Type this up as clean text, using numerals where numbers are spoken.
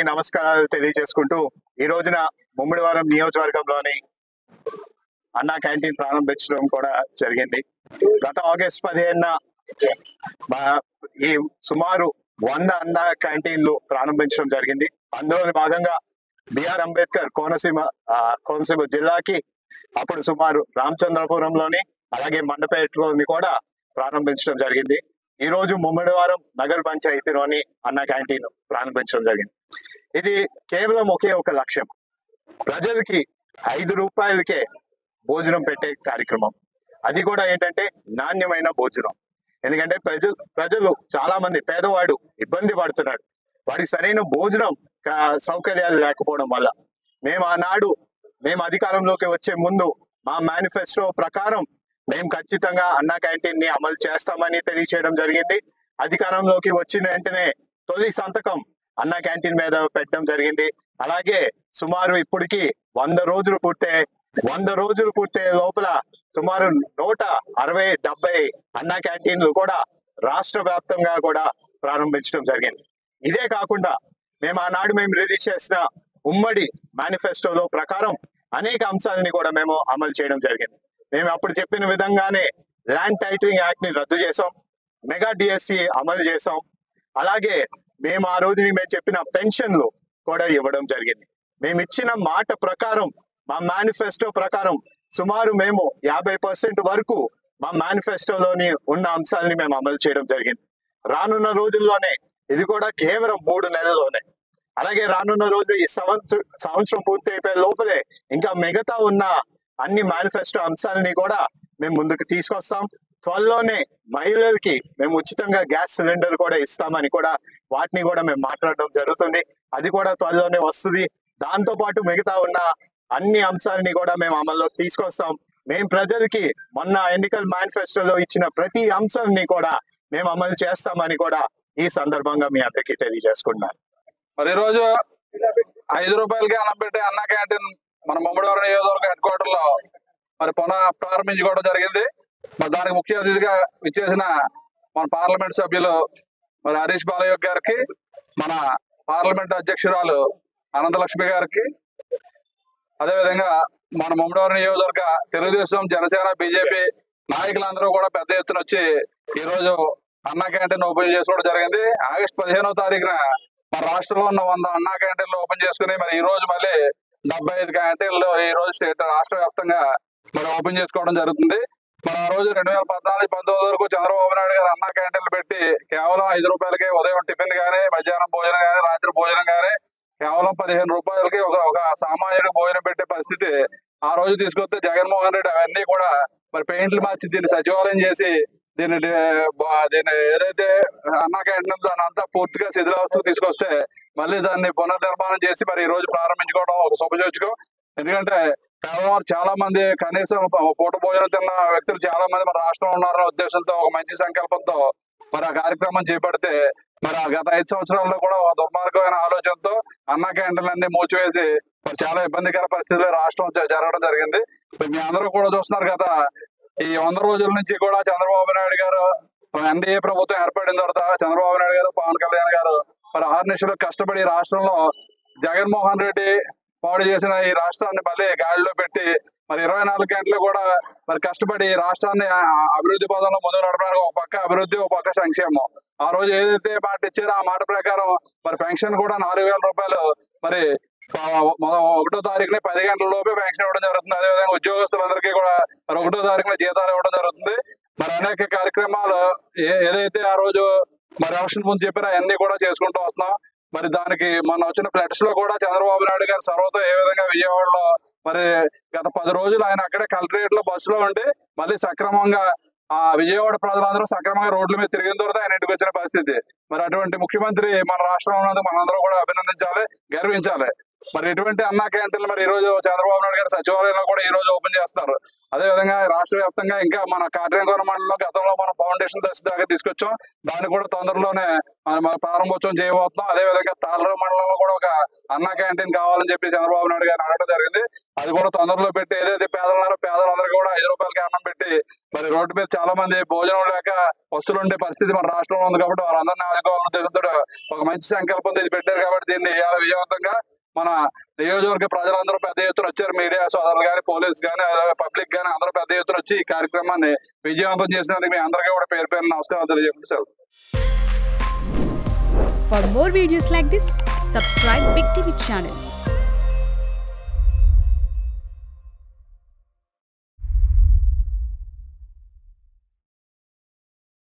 నమస్కారాలు తెలియజేసుకుంటూ ఈ రోజున ముమ్మిడివరం నియోజకవర్గంలోని అన్నా క్యాంటీన్ ప్రారంభించడం కూడా జరిగింది. గత ఆగస్టు 15న ఈ సుమారు 100 అన్నా క్యాంటీన్లు ప్రారంభించడం జరిగింది. అందులో భాగంగా బిఆర్ అంబేద్కర్ కోనసీమ జిల్లాకి అప్పుడు సుమారు రామచంద్రపురంలోని అలాగే మండపేటలోని కూడా ప్రారంభించడం జరిగింది. ఈ రోజు ముమ్మిడివరం నగర పంచాయతీలోని అన్నా క్యాంటీన్ ప్రారంభించడం జరిగింది. ఇది కేవలం ఒకే ఒక లక్ష్యం, ప్రజలకి 5 రూపాయలకే భోజనం పెట్టే కార్యక్రమం. అది కూడా ఏంటంటే నాణ్యమైన భోజనం. ఎందుకంటే ప్రజలు చాలా మంది పేదవాడు ఇబ్బంది పడుతున్నాడు, వాడికి సరైన భోజనం సౌకర్యాలు లేకపోవడం వల్ల మేము అధికారంలోకి వచ్చే ముందు మా మేనిఫెస్టో ప్రకారం మేము ఖచ్చితంగా అన్నా క్యాంటీన్ ని అమలు చేస్తామని తెలియచేయడం జరిగింది. అధికారంలోకి వచ్చిన వెంటనే తొలి సంతకం అన్నా క్యాంటీన్ మీద పెట్టడం జరిగింది. అలాగే సుమారు ఇప్పటికి 100 రోజులు పూర్తే లోపల సుమారు 160-70 అన్నా క్యాంటీన్లు కూడా రాష్ట్ర వ్యాప్తంగా కూడా ప్రారంభించడం జరిగింది. ఇదే కాకుండా మేము రిలీజ్ చేసిన ఉమ్మడి మేనిఫెస్టోలో ప్రకారం అనేక అంశాలని కూడా మేము అమలు చేయడం జరిగింది. మేము అప్పుడు చెప్పిన విధంగానే ల్యాండ్ టైటిలింగ్ యాక్ట్ ని రద్దు చేసాం, మెగా డిఎస్సి అమలు చేసాం. అలాగే మేము ఆ రోజు మేము చెప్పిన పెన్షన్లు కూడా ఇవ్వడం జరిగింది. మేము ఇచ్చిన మాట ప్రకారం మా మేనిఫెస్టో ప్రకారం సుమారు మేము 50% వరకు మా మేనిఫెస్టోలోని ఉన్న అంశాలని మేము అమలు చేయడం జరిగింది. రానున్న రోజుల్లోనే, ఇది కూడా కేవలం 3 నెలల్లోనే, అలాగే రానున్న రోజులు ఈ సంవత్సరం పూర్తి అయిపోయే లోపలే ఇంకా మిగతా ఉన్న అన్ని మేనిఫెస్టో అంశాలని కూడా మేము ముందుకు తీసుకొస్తాం. త్వరలోనే మహిళలకి మేము ఉచితంగా గ్యాస్ సిలిండర్ కూడా ఇస్తామని కూడా వాటిని కూడా మేము మాట్లాడడం జరుగుతుంది. అది కూడా త్వరలోనే వస్తుంది. దాంతో పాటు మిగతా ఉన్న అన్ని అంశాలని కూడా మేము అమల్లో తీసుకొస్తాం. మేము ప్రజలకి మొన్న ఎన్నికల మేనిఫెస్టోలో ఇచ్చిన ప్రతి అంశాన్ని కూడా మేము అమలు చేస్తామని కూడా ఈ సందర్భంగా మీ అందరికీ తెలియజేసుకుంటున్నాను. మరి ఈరోజు 5 రూపాయలకి అన్నం పెట్టే అన్నా క్యాంటీన్ మన ముమ్మిడివరం నియోజకవర్గ హెడ్ క్వార్టర్ లో మరి ప్రారంభించుకోవడం జరిగింది. మరి దానికి ముఖ్య అతిథిగా విచ్చేసిన మన పార్లమెంట్ సభ్యులు మరి హరీష్ బాలయ్య గారికి, మన పార్లమెంట్ అధ్యక్షురాలు అనంతలక్ష్మి గారికి, అదేవిధంగా మన ముమ్మిడివరం నియోజకవర్గ తెలుగుదేశం, జనసేన, బీజేపీ నాయకులందరూ కూడా పెద్ద ఎత్తున వచ్చి ఈ రోజు అన్నా క్యాంటీన్ ఓపెన్ చేసుకోవడం జరిగింది. ఆగస్టు 15వ తారీఖున మన రాష్ట్రంలో ఉన్న 100 అన్నా క్యాంటీన్లు ఓపెన్ చేసుకుని మరి ఈ రోజు మళ్ళీ 75 క్యాంటీన్లు ఈ రోజు రాష్ట్ర వ్యాప్తంగా మరి ఓపెన్ చేసుకోవడం జరుగుతుంది. మరి ఆ రోజు 2014-19 వరకు చంద్రబాబు నాయుడు గారు అన్నా క్యాంటీన్లు పెట్టి కేవలం 5 రూపాయలకి ఉదయం టిఫిన్ గానీ, మధ్యాహ్నం భోజనం గానీ, రాత్రి భోజనం గానీ కేవలం 15 రూపాయలకి ఒక సామాన్యుడికి భోజనం పెట్టే పరిస్థితి ఆ రోజు తీసుకొస్తే జగన్మోహన్ రెడ్డి అవన్నీ కూడా మరి పెయింట్లు మార్చి దీన్ని సచివాలయం చేసి దీన్ని ఏదైతే అన్నా క్యాంటీన్ దాన్ని అంతా పూర్తిగా శిథిలావస్థకు తీసుకొస్తే మళ్ళీ దాన్ని పునర్నిర్మాణం చేసి మరి ఈ రోజు ప్రారంభించుకోవడం ఒక శుభసూచకం. ఎందుకంటే పేదవారు చాలా మంది కనీసం పూట భోజనం తిన్న వ్యక్తులు చాలా మంది మన రాష్ట్రంలో ఉన్నారనే ఉద్దేశంతో, ఒక మంచి సంకల్పంతో మరి ఆ కార్యక్రమం చేపడితే మరి గత 5 సంవత్సరాల్లో కూడా ఒక దుర్మార్గమైన ఆలోచనతో అన్నా క్యాంటీన్లన్నీ మూసివేసి మరి చాలా ఇబ్బందికర పరిస్థితుల్లో రాష్ట్రం జరగడం జరిగింది. మీ అందరూ కూడా చూస్తున్నారు కదా, ఈ 100 రోజుల నుంచి కూడా చంద్రబాబు నాయుడు గారు ఎన్డీఏ ప్రభుత్వం ఏర్పడిన తర్వాత చంద్రబాబు నాయుడు గారు, పవన్ కళ్యాణ్ గారు మరి అహర్నిశలు కష్టపడి రాష్ట్రంలో జగన్మోహన్ రెడ్డి పాడు చేసిన ఈ రాష్ట్రాన్ని మళ్ళీ గాడిలో పెట్టి మరి 24 గంటలు కూడా మరి కష్టపడి రాష్ట్రాన్ని అభివృద్ధి పదంలో ముందుకు నడపడానికి ఒక పక్క అభివృద్ధి, ఒక పక్క సంక్షేమం. ఆ రోజు ఏదైతే మాట ఇచ్చారో ఆ మాట ప్రకారం మరి పెన్షన్ కూడా 4,000 రూపాయలు మరి 1వ తారీఖున 10 గంటల లోపే పెన్షన్ ఇవ్వడం జరుగుతుంది. అదేవిధంగా ఉద్యోగస్తులందరికీ కూడా మరి 1వ తారీఖున జీతాలు ఇవ్వడం జరుగుతుంది. మరి అనేక కార్యక్రమాలు ఏదైతే ఆ రోజు మరి ఎలక్షన్ ముందు చెప్పారో అవన్నీ కూడా చేసుకుంటూ వస్తున్నాం. మరి దానికి మొన్న వచ్చిన ఫ్లడ్స్ లో కూడా చంద్రబాబు నాయుడు గారు సర్వతో ఏ విధంగా విజయవాడలో మరి గత 10 రోజులు ఆయన అక్కడే కలెక్టరేట్ లో బస్సులో ఉండి మళ్ళీ సక్రమంగా ఆ విజయవాడ ప్రజలందరూ సక్రమంగా రోడ్ల మీద తిరిగిన తర్వాత ఆయన ఇంటికి వచ్చిన పరిస్థితి. మరి అటువంటి ముఖ్యమంత్రి మన రాష్ట్రంలో ఉన్నందుకు మనందరూ కూడా అభినందించాలి, గర్వించాలి. మరి ఎటువంటి అన్నా క్యాంటీన్లు మరి ఈ రోజు చంద్రబాబు నాయుడు గారు సచివాలయంలో కూడా ఈ రోజు ఓపెన్ చేస్తున్నారు. అదే విధంగా రాష్ట్ర వ్యాప్తంగా ఇంకా మన కాట్రేనికోన మండలంలో గతంలో మనం ఫౌండేషన్ దశ దాకా తీసుకొచ్చాం. దాన్ని కూడా తొందరలోనే మనం ప్రారంభోత్సవం చేయబోతున్నాం. అదే విధంగా తాళ్ళూరు మండలంలో కూడా ఒక అన్నా క్యాంటీన్ కావాలని చెప్పి చంద్రబాబు నాయుడు గారు అడగడం జరిగింది. అది కూడా తొందరలో పెట్టి ఏదైతే పేదలున్నారో పేదలందరికీ కూడా 5 రూపాయలకి అన్నం పెట్టి మరి రోడ్డు మీద చాలా మంది భోజనం లేక వస్తువులు ఉండే పరిస్థితి మన రాష్ట్రంలో ఉంది కాబట్టి వాళ్ళందరినీ ఆదుకోవాలని ఉద్దేశంతో ఒక మంచి సంకల్పంతో ఇది పెట్టారు. కాబట్టి దీన్ని ఇవాళ విజయవంతంగా మన నియోజకవర్గ ప్రజలందరూ పెద్ద ఎత్తున వచ్చారు. మీడియా సోదరులు కానీ, పోలీస్ కానీ, పబ్లిక్ కానీ అందరూ పెద్ద ఎత్తున వచ్చి ఈ కార్యక్రమాన్ని విజయవంతం చేసినందుకు మీ అందరికీ కూడా పేరు పేరు నమస్కారం తెలియజేస్తున్నాను. For more videos like this, subscribe Big TV channel.